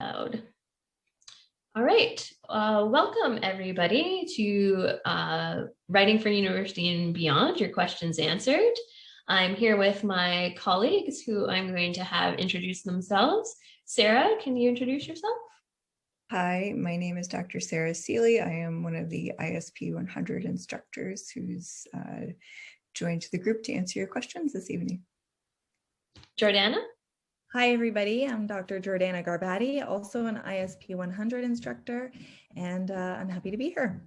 loud. All right, welcome everybody to Writing for University and Beyond, your questions answered. I'm here with my colleagues who I'm going to have introduce themselves. Sarah, can you introduce yourself? Hi, my name is Dr. Sarah Seeley. I am one of the ISP 100 instructors who's joined the group to answer your questions this evening. Jordana? Hi, everybody. I'm Dr. Jordana Garbati, also an ISP 100 instructor, and I'm happy to be here.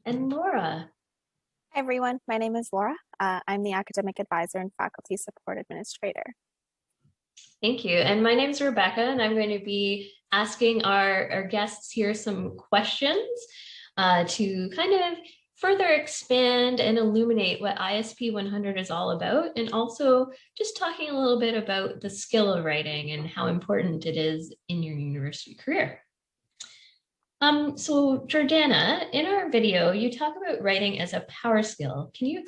And Laura? Hi, everyone. My name is Laura. I'm the Academic Advisor and Faculty Support Administrator. Thank you. And my name is Rebecca, and I'm going to be asking our guests here some questions to kind of further expand and illuminate what ISP 100 is all about, and also just talking a little bit about the skill of writing and how important it is in your university career. So Jordana, in our video, you talk about writing as a power skill. Can you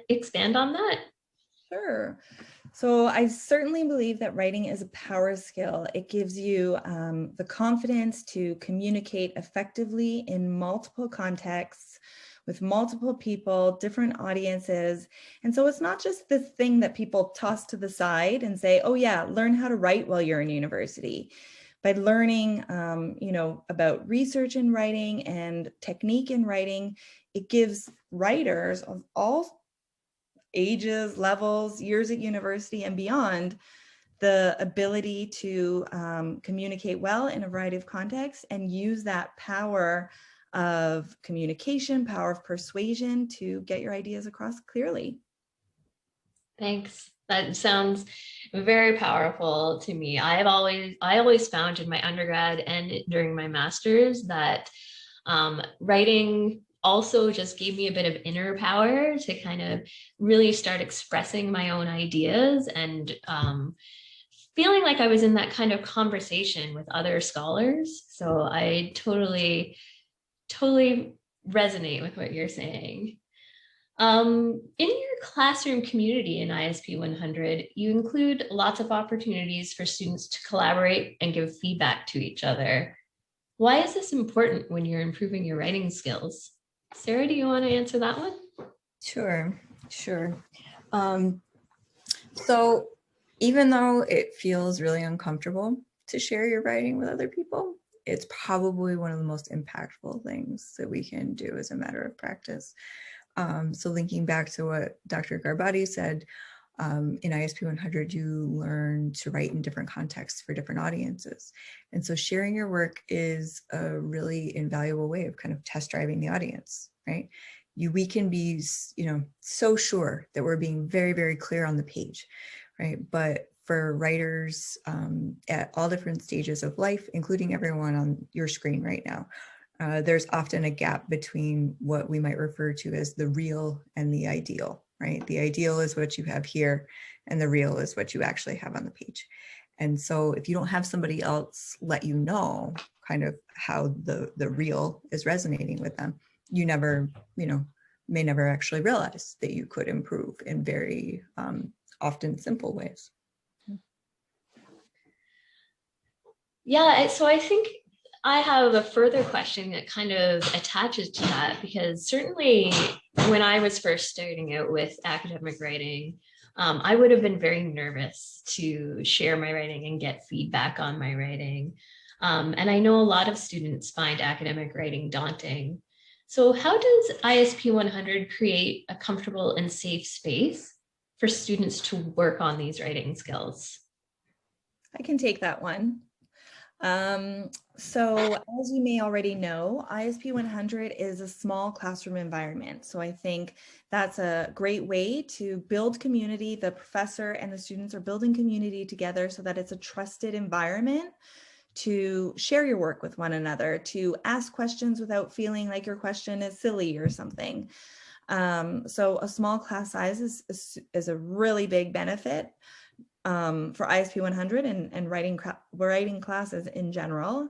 expand on that? Sure. So I certainly believe that writing is a power skill. It gives you the confidence to communicate effectively in multiple contexts with multiple people, different audiences. And so it's not just this thing that people toss to the side and say, oh yeah, learn how to write while you're in university. By learning, about research in writing and technique in writing, it gives writers of all ages, levels, years at university and beyond, the ability to communicate well in a variety of contexts and use that power of communication, power of persuasion to get your ideas across clearly. Thanks. That sounds very powerful to me. I always found in my undergrad and during my master's that writing also just gave me a bit of inner power to kind of really start expressing my own ideas and feeling like I was in that kind of conversation with other scholars. So I totally resonate with what you're saying. In your classroom community in ISP 100, you include lots of opportunities for students to collaborate and give feedback to each other. Why is this important when you're improving your writing skills? Sarah, do you want to answer that one? Sure. So even though it feels really uncomfortable to share your writing with other people, it's probably one of the most impactful things that we can do as a matter of practice. So linking back to what Dr. Garbati said, in ISP 100, you learn to write in different contexts for different audiences. And so sharing your work is a really invaluable way of kind of test driving the audience, right? We can be, so sure that we're being very, very clear on the page, right? But for writers at all different stages of life, including everyone on your screen right now, there's often a gap between what we might refer to as the real and the ideal, right? The ideal is what you have here, and the real is what you actually have on the page. And so if you don't have somebody else let you know kind of how the real is resonating with them, you never, may never actually realize that you could improve in very often simple ways. Yeah, so I think I have a further question that kind of attaches to that, because certainly when I was first starting out with academic writing, I would have been very nervous to share my writing and get feedback on my writing. And I know a lot of students find academic writing daunting. So how does ISP 100 create a comfortable and safe space for students to work on these writing skills? I can take that one. So as you may already know, ISP 100 is a small classroom environment. So I think that's a great way to build community. The professor and the students are building community together so that it's a trusted environment to share your work with one another, to ask questions without feeling like your question is silly or something. So a small class size is a really big benefit for ISP 100 and writing classes in general.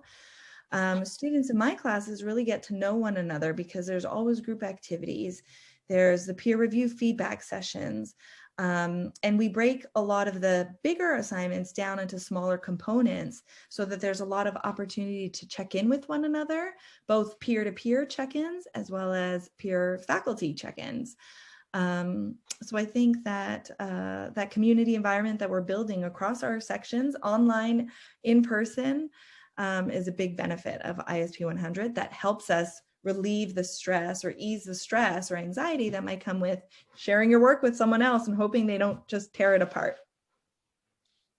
Students in my classes really get to know one another because there's always group activities. There's the peer review feedback sessions. And we break a lot of the bigger assignments down into smaller components so that there's a lot of opportunity to check in with one another, both peer-to-peer check-ins as well as peer faculty check-ins. So I think that that community environment that we're building across our sections, online, in person, is a big benefit of ISP 100 that helps us relieve the stress or ease the stress or anxiety that might come with sharing your work with someone else and hoping they don't just tear it apart.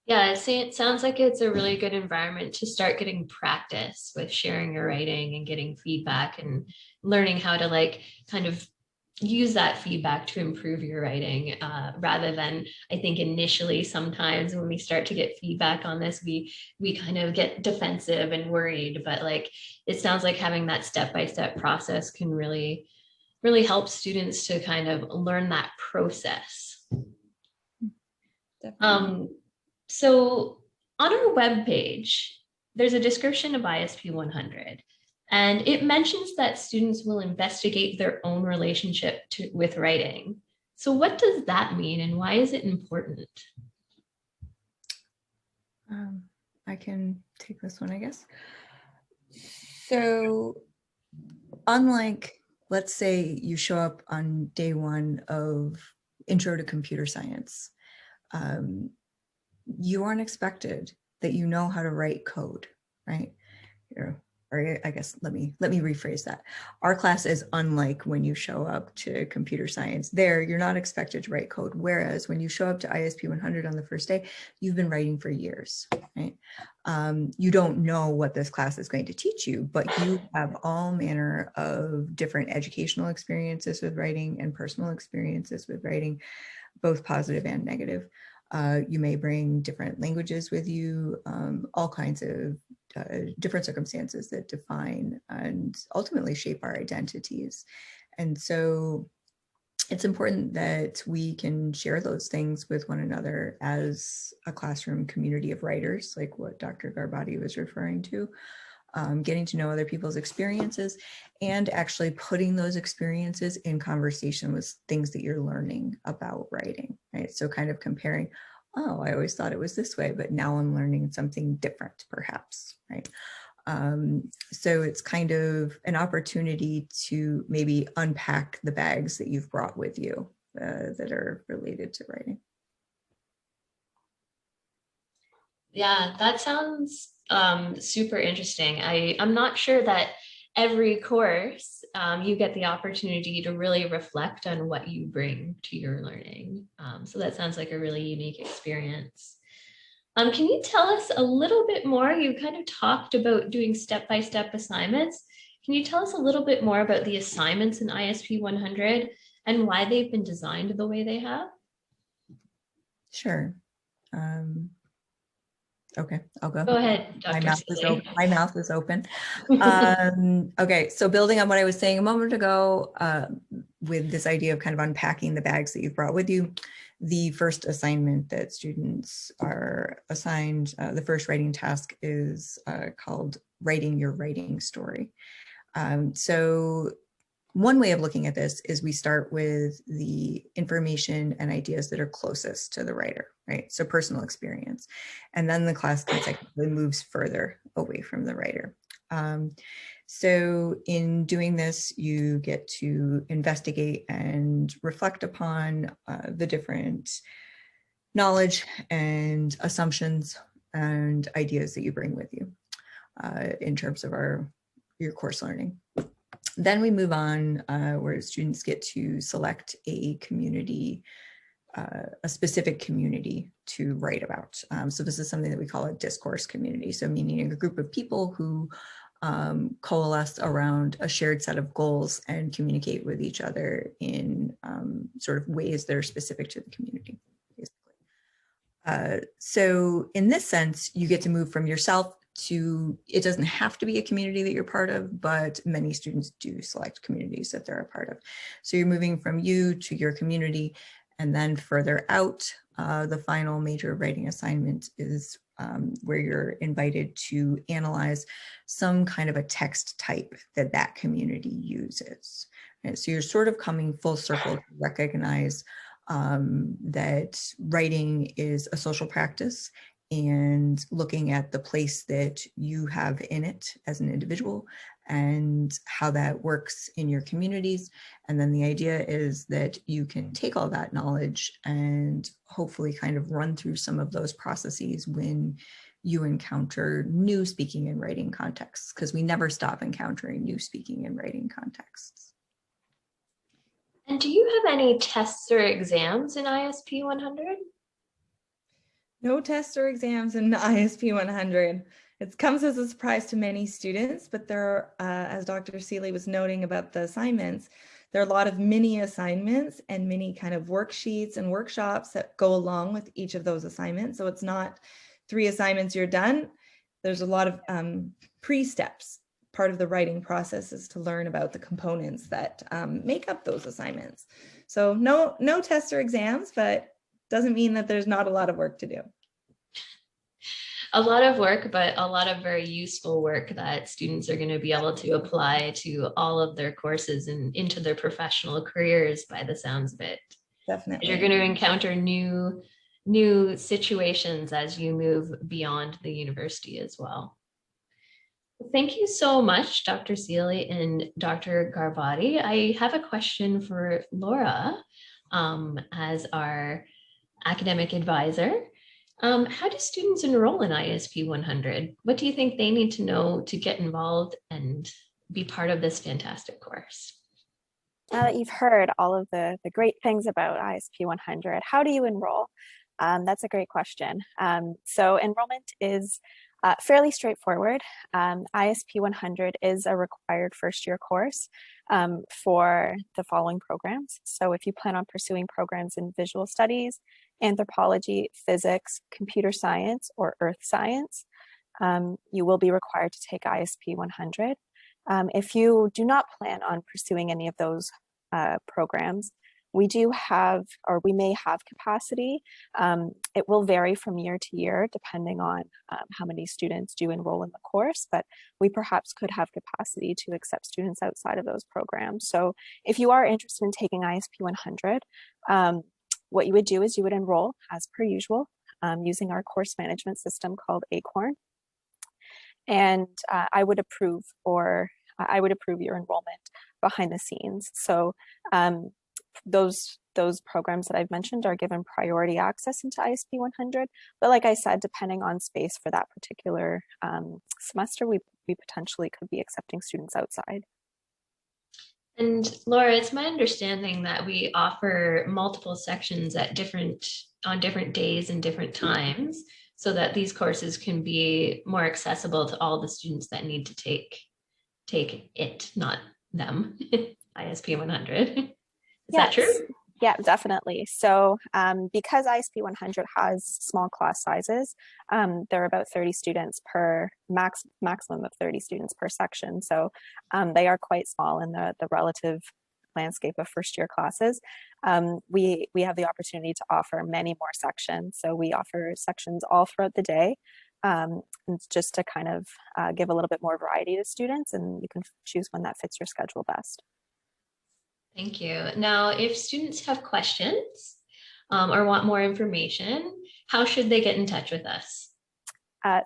Yeah, it sounds like it's a really good environment to start getting practice with sharing your writing and getting feedback and learning how to like kind of use that feedback to improve your writing, rather than, I think initially sometimes when we start to get feedback on this, we kind of get defensive and worried, but like it sounds like having that step-by-step process can really help students to kind of learn that process. Definitely. So on our webpage, there's a description of ISP 100. And it mentions that students will investigate their own relationship with writing. So what does that mean and why is it important? I can take this one, I guess. So unlike, let's say you show up on day one of Intro to Computer Science, you aren't expected that you know how to write code, right? Or I guess let me rephrase that. Our class is unlike when you show up to computer science. There, you're not expected to write code. Whereas when you show up to ISP 100 on the first day, you've been writing for years, right? You don't know what this class is going to teach you, but you have all manner of different educational experiences with writing and personal experiences with writing, both positive and negative. You may bring different languages with you, all kinds of different circumstances that define and ultimately shape our identities. And so it's important that we can share those things with one another as a classroom community of writers, like what Dr. Garbati was referring to. Getting to know other people's experiences and actually putting those experiences in conversation with things that you're learning about writing, right? So kind of comparing, oh, I always thought it was this way, but now I'm learning something different, perhaps, right? So it's kind of an opportunity to maybe unpack the bags that you've brought with you that are related to writing. Yeah, that sounds super interesting. I'm not sure that every course you get the opportunity to really reflect on what you bring to your learning. So that sounds like a really unique experience. Can you tell us a little bit more? You kind of talked about doing step-by-step assignments. Can you tell us a little bit more about the assignments in ISP 100 and why they've been designed the way they have? Sure. Okay, I'll go. Go ahead, Dr. Seeley. My mouth is open. Okay, so building on what I was saying a moment ago, with this idea of kind of unpacking the bags that you've brought with you, the first assignment that students are assigned, the first writing task is called Writing Your Writing Story. So one way of looking at this is we start with the information and ideas that are closest to the writer, right? So personal experience. And then the class consecutively moves further away from the writer. So in doing this, you get to investigate and reflect upon the different knowledge and assumptions and ideas that you bring with you in terms of your course learning. Then we move on where students get to select a community, a specific community to write about. So this is something that we call a discourse community. So meaning a group of people who coalesce around a shared set of goals and communicate with each other in sort of ways that are specific to the community, basically. So in this sense, you get to move from yourself to, it doesn't have to be a community that you're part of, but many students do select communities that they're a part of. So you're moving from you to your community, and then further out, the final major writing assignment is where you're invited to analyze some kind of a text type that community uses. And so you're sort of coming full circle to recognize that writing is a social practice, and looking at the place that you have in it as an individual and how that works in your communities. And then the idea is that you can take all that knowledge and hopefully kind of run through some of those processes when you encounter new speaking and writing contexts, because we never stop encountering new speaking and writing contexts. And do you have any tests or exams in ISP 100? No tests or exams in ISP 100. It comes as a surprise to many students, but there are, as Dr. Seeley was noting about the assignments, there are a lot of mini assignments and mini kind of worksheets and workshops that go along with each of those assignments. So it's not 3 assignments, you're done. There's a lot of pre-steps. Part of the writing process is to learn about the components that make up those assignments. So no tests or exams, but doesn't mean that there's not a lot of work to do. A lot of work, but a lot of very useful work that students are going to be able to apply to all of their courses and into their professional careers by the sounds of it. Definitely. You're going to encounter new situations as you move beyond the university as well. Thank you so much, Dr. Seeley and Dr. Garbati. I have a question for Laura as our academic advisor. How do students enroll in ISP 100? What do you think they need to know to get involved and be part of this fantastic course? Now that you've heard all of the great things about ISP 100, how do you enroll? That's a great question. So enrollment is fairly straightforward. ISP 100 is a required first-year course for the following programs. So if you plan on pursuing programs in visual studies, anthropology, physics, computer science, or earth science, you will be required to take ISP 100. If you do not plan on pursuing any of those programs, we do have, or we may have capacity. It will vary from year to year depending on how many students do enroll in the course, but we perhaps could have capacity to accept students outside of those programs. So if you are interested in taking ISP 100, what you would do is you would enroll as per usual using our course management system called Acorn. And I would approve your enrollment behind the scenes. So those programs that I've mentioned are given priority access into ISP 100. But like I said, depending on space for that particular semester, we potentially could be accepting students outside. And Laura, it's my understanding that we offer multiple sections on different days and different times, so that these courses can be more accessible to all the students that need to take it, not them. ISP 100. Is that true? Yeah, definitely. So because ISP 100 has small class sizes, there are about 30 students per maximum of 30 students per section. So they are quite small in the relative landscape of first year classes. We have the opportunity to offer many more sections. So we offer sections all throughout the day, just to kind of give a little bit more variety to students, and you can choose one that fits your schedule best. Thank you. Now, if students have questions or want more information, how should they get in touch with us?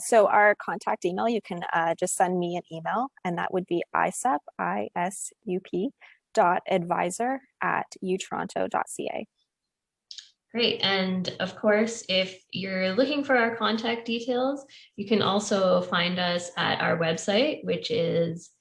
So our contact email, you can just send me an email, and that would be isup.advisor@utoronto.ca. Great. And of course, if you're looking for our contact details, you can also find us at our website, which is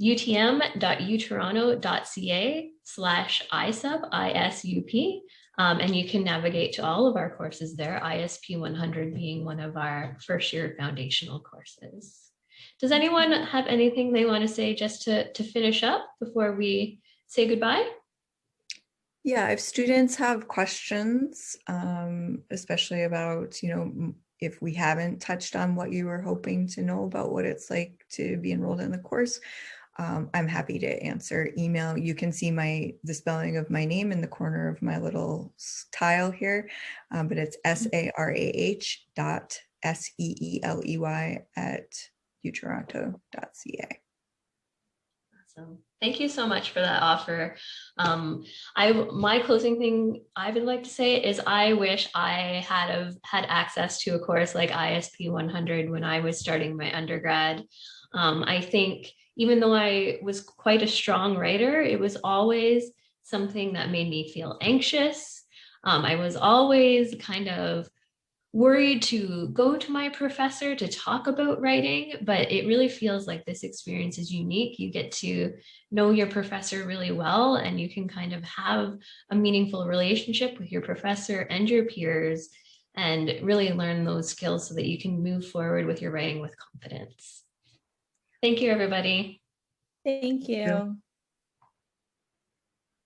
utm.utoronto.ca/ISUP, ISUP. And you can navigate to all of our courses there, ISP 100 being one of our first year foundational courses. Does anyone have anything they want to say just to finish up before we say goodbye? Yeah, if students have questions, especially about, if we haven't touched on what you were hoping to know about what it's like to be enrolled in the course, I'm happy to answer. Email, you can see the spelling of my name in the corner of my little tile here, but it's sarah.seeley@utoronto.ca. So thank you so much for that offer. My closing thing I would like to say is I wish I had access to a course like ISP 100 when I was starting my undergrad. I think even though I was quite a strong writer, it was always something that made me feel anxious. I was always kind of worried to go to my professor to talk about writing, but it really feels like this experience is unique. You get to know your professor really well, and you can kind of have a meaningful relationship with your professor and your peers and really learn those skills so that you can move forward with your writing with confidence. Thank you, everybody. Thank you.